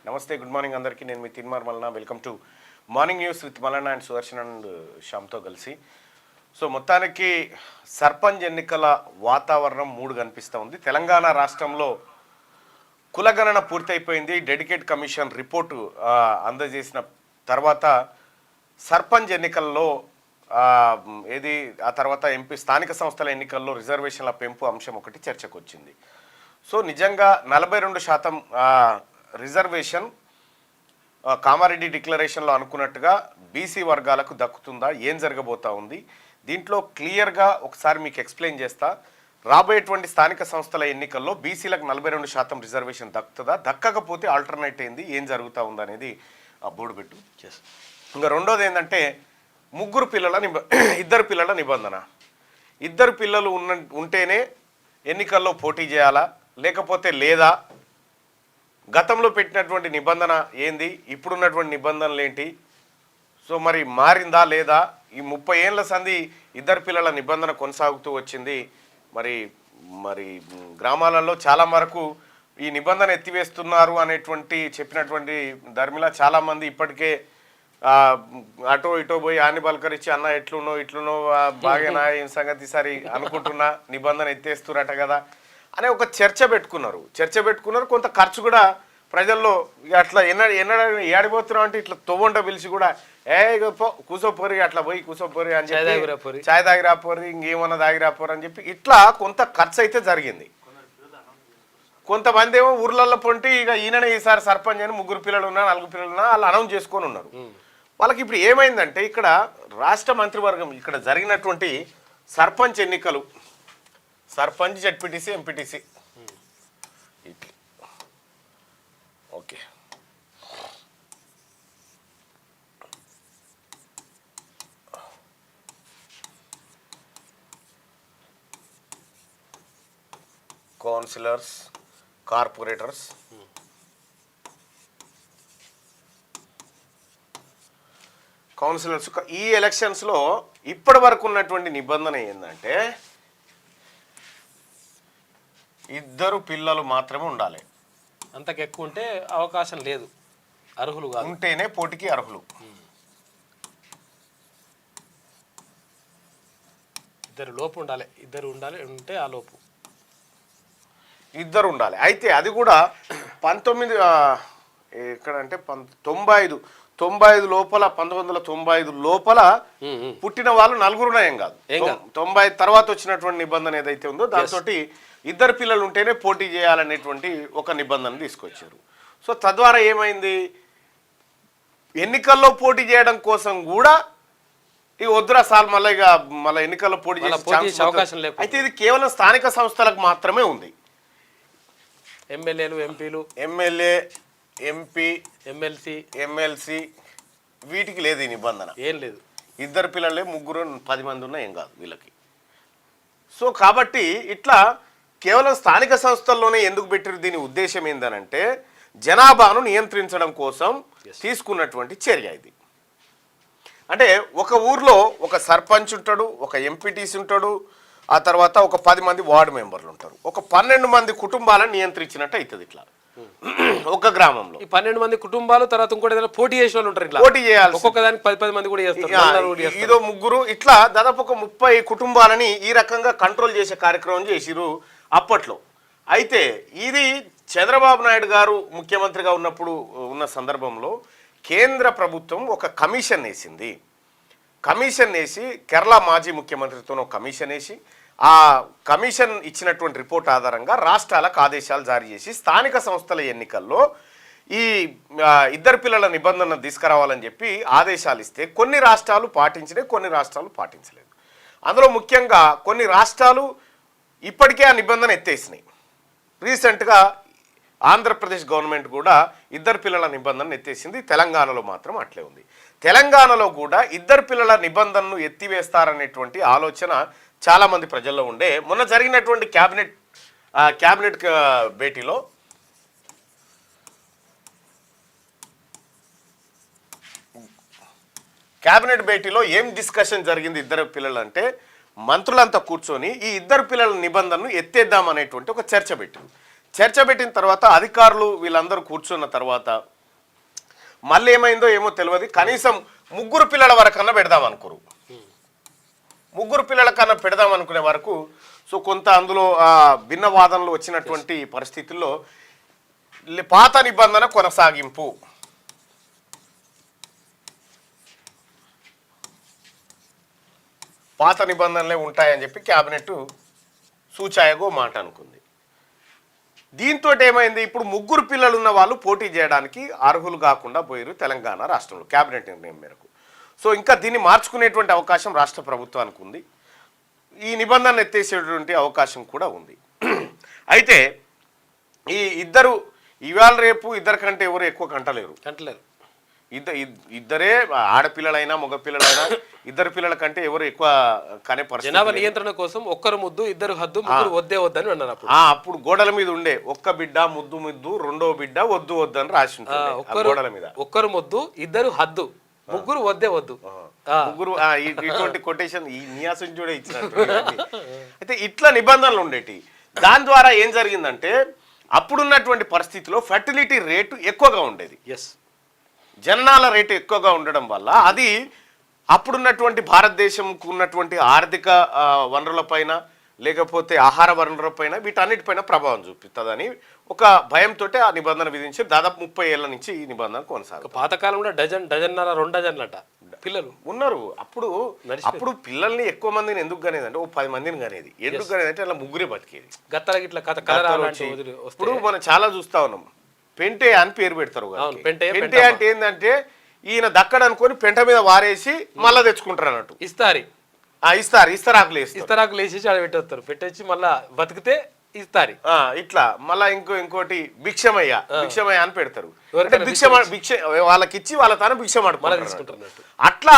నమస్తే, good morning అందరికీ. నేను మీ Teenmaar Mallanna. Welcome to morning news with Mallanna and Sudarshan and శ్యామ్తో కలిసి. సో మొత్తానికి సర్పంచ్ ఎన్నికల వాతావరణం మూడు కనిపిస్తూ ఉంది. తెలంగాణ రాష్ట్రంలో కులగణన పూర్తయిపోయింది. డెడికేట్ కమిషన్ రిపోర్టు అందజేసిన తర్వాత సర్పంచ్ ఎన్నికల్లో ఆ తర్వాత ఎంపీ స్థానిక సంస్థల ఎన్నికల్లో రిజర్వేషన్ల పెంపు అంశం ఒకటి చర్చకు వచ్చింది. సో నిజంగా 42% రిజర్వేషన్ కామారెడ్డి డిక్లరేషన్లో అనుకున్నట్టుగా బీసీ వర్గాలకు దక్కుతుందా, ఏం జరగబోతా ఉంది? దీంట్లో క్లియర్గా ఒకసారి మీకు ఎక్స్ప్లెయిన్ చేస్తా. రాబోయేటువంటి స్థానిక సంస్థల ఎన్నికల్లో బీసీలకు 42% రిజర్వేషన్ దక్కుతుందా, దక్కకపోతే ఆల్టర్నేట్ ఏంది, ఏం జరుగుతూ ఉంది అనేది బోర్డు పెట్టు. ఇంకా రెండోది ఏంటంటే ఇద్దరు పిల్లల నిబంధన. ఇద్దరు పిల్లలు ఉంటేనే ఎన్నికల్లో పోటీ చేయాలా లేకపోతే లేదా? గతంలో పెట్టినటువంటి నిబంధన ఏంది, ఇప్పుడున్నటువంటి నిబంధనలు ఏంటి? సో మరి మారిందా లేదా? ఈ 30 ఏళ్ల సంధి ఇద్దరు పిల్లల నిబంధన కొనసాగుతూ వచ్చింది. మరి గ్రామాలలో చాలా వరకు ఈ నిబంధన ఎత్తివేస్తున్నారు అనేటువంటి చెప్పినటువంటి ధర్మిలా చాలామంది ఇప్పటికే అటో ఇటో పోయి ఆని పలకరించి అన్న ఇట్లునో బాగేనా ఏం సంగతి సరి అనుకుంటున్నా, నిబంధన ఎత్తేస్తురట కదా అనే ఒక చర్చ పెట్టుకున్నారు. కొంత ఖర్చు కూడా ప్రజల్లో అట్లా ఏడిపోతున్నాం అంటే ఇట్లా తొవ్వంట పిలిచి కూడా కూసోపోరి అట్లా పోయి కూసోపోరి అని చెప్పి చాయ్ తాగిరాపోరి ఇంకేమన్నా తాగిరాపోరు అని చెప్పి ఇట్లా కొంత ఖర్చు అయితే జరిగింది. కొంతమంది ఏమో ఊర్లలో పొంటి ఇక ఈయననే ఈసారి సర్పంచ్ అని 3 పిల్లలు ఉన్నా 4 పిల్లలు ఉన్నా వాళ్ళు అనౌన్స్ చేసుకొని ఉన్నారు. వాళ్ళకి ఇప్పుడు ఏమైందంటే ఇక్కడ రాష్ట్ర మంత్రివర్గం ఇక్కడ జరిగినటువంటి సర్పంచ్ ఎన్నికలు, sarpanch, ZPTC, MPTC, okay, councillors, corporators, councillors ఈ ఎలక్షన్స్లో ఇప్పటి వరకు ఉన్నటువంటి నిబంధన ఏంటంటే ఇద్దరు పిల్లలు మాత్రమే ఉండాలి. అంతకు ఎక్కువ ఉంటే అవకాశం లేదు, అర్హులు కాదు, ఉంటేనే పోటీకి అర్హులు. ఇద్దరు లోపు ఉండాలి, ఉంటే ఆ లోపు ఇద్దరు ఉండాలి. అయితే అది కూడా 19 ఎక్కడంటే 1995 లోపల 1995 లోపల పుట్టిన వాళ్ళు 4 ఏం కాదు. 90 తర్వాత వచ్చినటువంటి నిబంధన ఏదైతే ఉందో దాంతో ఇద్దరు పిల్లలు ఉంటేనే పోటీ చేయాలనేటువంటి ఒక నిబంధన తీసుకొచ్చారు. సో తద్వారా ఏమైంది, ఎన్నికల్లో పోటీ చేయడం కోసం కూడా ఈ వద్దురా సార్ మళ్ళీ ఎన్నికల్లో పోటీ చేసే అవకాశం లేదు. అయితే ఇది కేవలం స్థానిక సంస్థలకు మాత్రమే ఉంది. ఎమ్మెల్యేలు, ఎంపీలు, ఎమ్మెల్యే, ఎంపీ, ఎమ్మెల్సీ వీటికి లేదు ఈ నిబంధన, ఏం లేదు. ఇద్దరు పిల్లలే 3 10 మంది ఉన్నా ఏం కాదు వీళ్ళకి. సో కాబట్టి ఇట్లా కేవలం స్థానిక సంస్థల్లోనే ఎందుకు పెట్టారు? దీని ఉద్దేశం ఏందనంటే జనాభాను నియంత్రించడం కోసం తీసుకున్నటువంటి చర్య ఇది. అంటే ఒక ఊర్లో ఒక సర్పంచ్ ఉంటాడు, ఒక ఎంపీటీసీ ఉంటాడు, ఆ తర్వాత ఒక 10 మంది వార్డు మెంబర్లు ఉంటారు. ఒక 12 మంది కుటుంబాలను నియంత్రించినట్టు అవుతుంది ఇట్లా ఒక గ్రామంలో. ఈ 12 మంది కుటుంబాలు తర్వాత ఇంకోటి ఏదైనా పోటీ చేసిన వాళ్ళు ఉంటారు, ఇట్లా పోటీ చేయాలి. ఒక్కొక్క దానికి 10 మంది కూడా చేస్తారు, ఇదో 3 ఇట్లా దాదాపు ఒక 30 కుటుంబాలని ఈ రకంగా కంట్రోల్ చేసే కార్యక్రమం చేసిరు అప్పట్లో. అయితే ఇది చంద్రబాబు నాయుడు గారు ముఖ్యమంత్రిగా ఉన్న సందర్భంలో కేంద్ర ప్రభుత్వం ఒక కమిషన్ వేసింది. కమిషన్ వేసి కేరళ మాజీ ముఖ్యమంత్రితో ఒక కమిషన్ వేసి ఆ కమిషన్ ఇచ్చినటువంటి రిపోర్ట్ ఆధారంగా రాష్ట్రాలకు ఆదేశాలు జారీ చేసి స్థానిక సంస్థల ఎన్నికల్లో ఈ ఇద్దరు పిల్లల నిబంధన తీసుకురావాలని చెప్పి ఆదేశాలు ఇస్తే కొన్ని రాష్ట్రాలు పాటించినాయి, కొన్ని రాష్ట్రాలు పాటించలేదు. అందులో ముఖ్యంగా కొన్ని రాష్ట్రాలు ఇప్పటికే ఆ నిబంధన ఎత్తేసినాయి. రీసెంట్గా ఆంధ్రప్రదేశ్ గవర్నమెంట్ కూడా ఇద్దరు పిల్లల నిబంధనను ఎత్తేసింది. తెలంగాణలో మాత్రం అట్లే ఉంది. తెలంగాణలో కూడా ఇద్దరు పిల్లల నిబంధనను ఎత్తివేస్తారనేటువంటి ఆలోచన చాలామంది ప్రజల్లో ఉండే. మొన్న జరిగినటువంటి క్యాబినెట్ భేటీలో ఏం డిస్కషన్ జరిగింది? ఇద్దరు పిల్లలు అంటే మంత్రులంతా కూర్చొని ఈ ఇద్దరు పిల్లల నిబంధనను ఎత్తేద్దామనేటువంటి ఒక చర్చ పెట్టింది. చర్చ పెట్టిన తర్వాత అధికారులు వీళ్ళందరూ కూర్చున్న తర్వాత మళ్ళీ ఏమైందో ఏమో తెలియదు. కనీసం 3 పిల్లల వరకన్నా పెడదాం అనుకోరు. 3 పిల్లల కన్నా పెడదాం అనుకునే వరకు సో కొంత అందులో భిన్న వాదనలు వచ్చినటువంటి పరిస్థితుల్లో పాత నిబంధన కొనసాగింపు, పాత నిబంధనలే ఉంటాయని చెప్పి క్యాబినెట్ సూచాయగో మాట అనుకుంది. దీంతో ఏమైంది, ఇప్పుడు 3 పిల్లలు ఉన్న వాళ్ళు పోటీ చేయడానికి అర్హులు కాకుండా పోయారు తెలంగాణ రాష్ట్రంలో క్యాబినెట్ నిర్ణయం మేరకు. సో ఇంకా దీన్ని మార్చుకునేటువంటి అవకాశం రాష్ట్ర ప్రభుత్వానికి ఉంది. ఈ నిబంధన ఎత్తేసేటువంటి అవకాశం కూడా ఉంది. అయితే ఈ ఇద్దరు ఇవాళ రేపు ఇద్దరు కంటే ఎవరు ఎక్కువ కంటలేరు. ఇద్దరే ఆడపిల్లలైనా మగపిల్లలైనా ఇద్దరు పిల్లల కంటే ఎవరు ఎక్కువ కనే పరిస్థితి. జనాభా నియంత్రణ కోసం ఒక్కరు ముద్దు ఇద్దరు హద్దు ముగ్గురు వద్దే వద్దని అన్నారు. అప్పుడు గోడల మీద ఉండే ఒక్క బిడ్డ ముద్దు ముద్దు, రెండో బిడ్డ వద్దు వద్దు అని రాసి ఉంటుంది గోడల మీద. ఒక్కరు ముద్దు ఇద్దరు హద్దు ముగ్గురు వద్దే వద్దు, ముగ్గురు. ఇటువంటి కొటేషన్ ఈ నియాసం కూడా ఇచ్చినట్టు. అయితే ఇట్లా నిబంధనలు ఉండేటి. దాని ద్వారా ఏం జరిగిందంటే అప్పుడున్నటువంటి పరిస్థితిలో ఫర్టిలిటీ రేటు ఎక్కువగా ఉండేది. జననాల రేటు ఎక్కువగా ఉండడం వల్ల అది అప్పుడున్నటువంటి భారతదేశంకు ఉన్నటువంటి ఆర్థిక వనరులపైన లేకపోతే ఆహార వనరులపైన వీటన్నిటిపైన ప్రభావం చూపిస్తుందని ఒక భయంతో ఆ నిబంధన విధించి దాదాపు 30 ఏళ్ల నుంచి ఈ నిబంధన కొనసాగుతుంది. పాతకాలంలో డజన్నర 2 డజన్లట పిల్లలు ఉన్నారు. అప్పుడు పిల్లల్ని ఎక్కువ మందిని ఎందుకు కనేది అంటే 10 మందిని కనేది. ఎందుకు కనేది అంటే అలా ముగ్గురే బతికేది. ఇప్పుడు మనం చాలా చూస్తా ఉన్నాం. పెంటే అని పేరు పెడతారు. పెంటే అంటే ఏంటంటే ఈయన దక్కడనుకొని పెంట మీద వారేసి మళ్ళా తెచ్చుకుంటారు అన్నట్టు. ఇస్తారాకులు వేసేసి ఆడ పెట్టేస్తారు. పెట్టేసి మళ్ళా బతికితే ఇస్తారు. ఇట్లా మళ్ళా ఇంకోటి భిక్షమయ్య అని పెడతారు. భిక్ష వాళ్ళకి ఇచ్చి వాళ్ళ తాను భిక్షం తీసుకుంటారు. అట్లా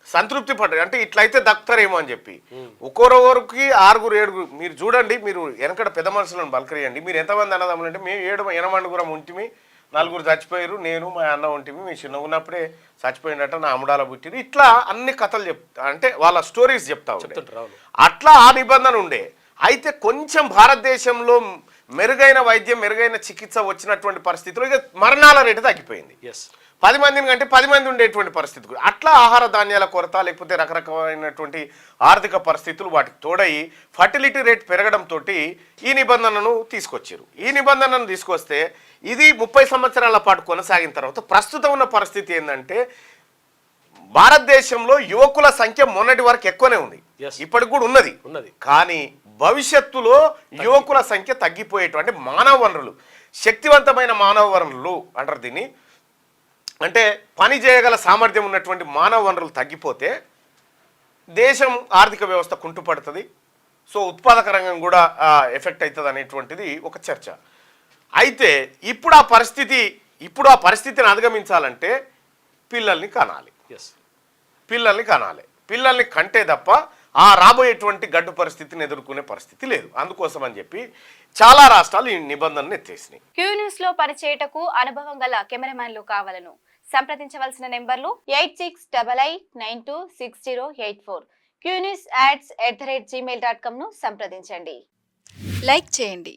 సంతృప్తి పడ్డారు. అంటే ఇట్లయితే దక్కుతారేమో అని చెప్పి ఒక్కొక్కరికి 6, 7 మీరు చూడండి. మీరు వెనకడ పెద్ద మనుషులను బలకరియండి. మీరు ఎంతమంది అన్నదమ్ములు అంటే మేము 7 8 ఉంటిమి, 4 చచ్చిపోయారు, నేను మా అన్న ఉంటిమి, మీ చిన్నగా ఉన్నప్పుడే చచ్చిపోయినట్ట నా అమ్ముడాల పుట్టిరు. ఇట్లా అన్ని కథలు అంటే వాళ్ళ స్టోరీస్ చెప్తా ఉంటారు. అట్లా ఆ నిబంధన ఉండే. అయితే కొంచెం భారతదేశంలో మెరుగైన వైద్యం మెరుగైన చికిత్స వచ్చినటువంటి పరిస్థితుల్లో ఇక మరణాల రేటు తగ్గిపోయింది. 10 మందిని కంటే 10 మంది ఉండేటువంటి పరిస్థితి. అట్లా ఆహార ధాన్యాల కొరత లేకపోతే రకరకమైనటువంటి ఆర్థిక పరిస్థితులు వాటికి తోడయి ఫర్టిలిటీ రేట్ పెరగడంతో ఈ నిబంధనను తీసుకొచ్చారు. ఈ నిబంధనను తీసుకొస్తే ఇది 30 సంవత్సరాల పాటు కొనసాగిన తర్వాత ప్రస్తుతం ఉన్న పరిస్థితి ఏంటంటే భారతదేశంలో యువకుల సంఖ్య మొన్నటి వరకు ఎక్కువనే ఉంది, ఇప్పటికి కూడా ఉన్నది. కానీ భవిష్యత్తులో యువకుల సంఖ్య తగ్గిపోయేటువంటి మానవ వనరులు, శక్తివంతమైన మానవ వనరులు అంటారు దీన్ని. అంటే పని చేయగల సామర్థ్యం ఉన్నటువంటి మానవ వనరులు తగ్గిపోతే దేశం ఆర్థిక వ్యవస్థ కుంటుపడుతుంది. సో ఉత్పాదక రంగం కూడా ఎఫెక్ట్ అవుతుంది అనేటువంటిది ఒక చర్చ. అయితే ఇప్పుడు ఆ పరిస్థితిని అధిగమించాలంటే పిల్లల్ని కనాలి. పిల్లల్ని కంటే తప్ప ఆ రాబోయేటువంటి గడ్డు పరిస్థితిని ఎదుర్కొనే పరిస్థితి లేదు. అందుకోసం అని చెప్పి చాలా రాష్ట్రాలు ఈ నిబంధనను ఎత్తేసినాయి. క్యూ న్యూస్ లో పనిచేయటకు అనుభవం గల కెమెరామెన్లు కావాలను సంప్రదించవలసిన నెంబర్లు 8688926084. qnewsads@gmail.com ను సంప్రదించండి. లైక్ చేయండి,